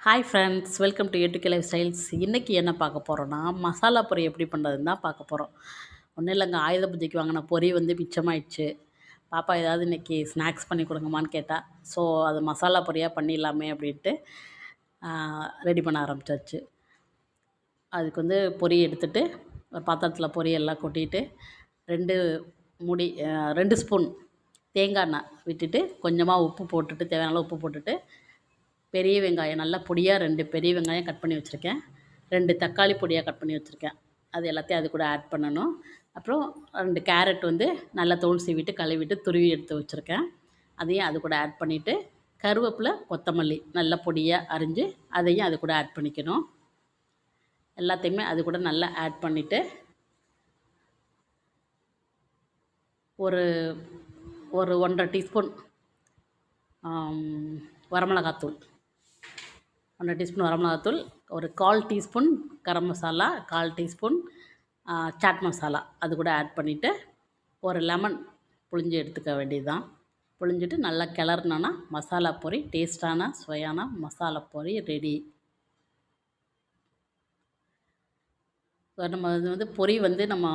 Hi friends, welcome to ஏட்டுக்கே life styles. இன்றைக்கி என்ன பார்க்க போகிறோன்னா, மசாலா பொரி எப்படி பண்ணுறதுன்னு தான் பார்க்க போகிறோம். ஒன்றும் இல்லைங்க, ஆயுத பூஜைக்கு வாங்கின பொரி வந்து மிச்சமாயிடுச்சு. பாப்பா ஏதாவது இன்றைக்கி ஸ்நாக்ஸ் பண்ணி கொடுங்கம்மான்னு கேட்டால், ஸோ அது மசாலா பொரியாக பண்ணிடலாமே அப்படின்ட்டு ரெடி பண்ண ஆரம்பிச்சாச்சு. அதுக்கு வந்து பொரி எடுத்துகிட்டு ஒரு பாத்திரத்தில் பொரி எல்லாம் கொட்டிட்டு 2 மூடி 2 ஸ்பூன் தேங்காய் எண்ணெய் விட்டுட்டு கொஞ்சமாக உப்பு போட்டுட்டு தேவையான அளவு உப்பு போட்டுட்டு பெரிய வெங்காயம் நல்லா பொடியாக 2 பெரிய வெங்காயம் கட் பண்ணி வச்சுருக்கேன். 2 தக்காளி பொடியாக கட் பண்ணி வச்சுருக்கேன். அது எல்லாத்தையும் அது கூட ஆட் பண்ணணும். அப்புறம் 2 கேரட் வந்து நல்லா தோல் சீவிட்டு கழுவிட்டு துருவி எடுத்து வச்சுருக்கேன். அதையும் அது கூட ஆட் பண்ணிவிட்டு கருவேப்பிலை, கொத்தமல்லி நல்லா பொடியாக அரிஞ்சு அதையும் அது கூட ஆட் பண்ணிக்கணும். எல்லாத்தையுமே அது கூட நல்லா ஆட் பண்ணிவிட்டு ஒரு ஒரு 1 1/2 டீஸ்பூன் வரமிளகாத்தூள், 1 டீஸ்பூன் வரமிளகாத்தூள், ஒரு 1/4 teaspoon garam masala, 1/4 teaspoon chat masala அது கூட ஆட் பண்ணிவிட்டு ஒரு லெமன் புழிஞ்சு எடுத்துக்க வேண்டியது தான். புழிஞ்சிட்டு நல்லா கிளறினோன்னா மசாலா பொரி, டேஸ்ட்டான சுவையான மசாலா பொரி ரெடி. ஸோ நம்ம இது வந்து பொரி வந்து நம்ம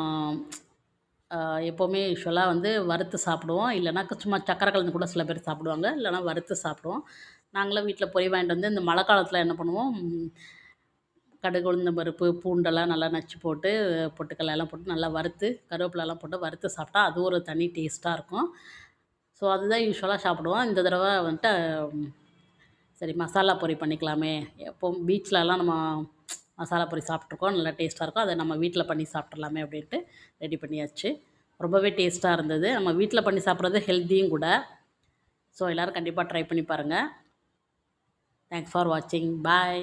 எப்போவுமே யூஸ்வலாக வந்து வறுத்து சாப்பிடுவோம். இல்லைனா சும்மா சக்கரை கலந்து கூட சில பேர் சாப்பிடுவாங்க. இல்லைனா வறுத்து சாப்பிடுவோம். நாங்களாம் வீட்டில் பொரி வாங்கிட்டு வந்து இந்த மழை காலத்தில் என்ன பண்ணுவோம், கடுகு, உளுந்தம் பருப்பு, பூண்டெல்லாம் நல்லா நச்சு போட்டு பொட்டுக்கல்ல எல்லாம் போட்டு நல்லா வறுத்து கருவேப்பிலலாம் போட்டு வறுத்து சாப்பிட்டா அது ஒரு தனி டேஸ்ட்டாக இருக்கும். ஸோ அதுதான் யூஸ்வலாக சாப்பிடுவோம். இந்த தடவை வந்துட்டு சரி மசாலா பொரி பண்ணிக்கலாமே, எப்போவும் பீச்லலாம் நம்ம மசாலா பொரி சாப்பிட்ருக்கோம், நல்லா டேஸ்ட்டாக இருக்கும். அதை நம்ம வீட்டில் பண்ணி சாப்பிட்றலாமே அப்படின்ட்டு ரெடி பண்ணியாச்சு. ரொம்பவே டேஸ்ட்டாக இருந்தது. நம்ம வீட்டில் பண்ணி சாப்பிட்றது ஹெல்த்தியும் கூட. ஸோ எல்லோரும் கண்டிப்பாக ட்ரை பண்ணி பாருங்கள். தேங்க்ஸ் ஃபார் வாட்சிங். பாய்.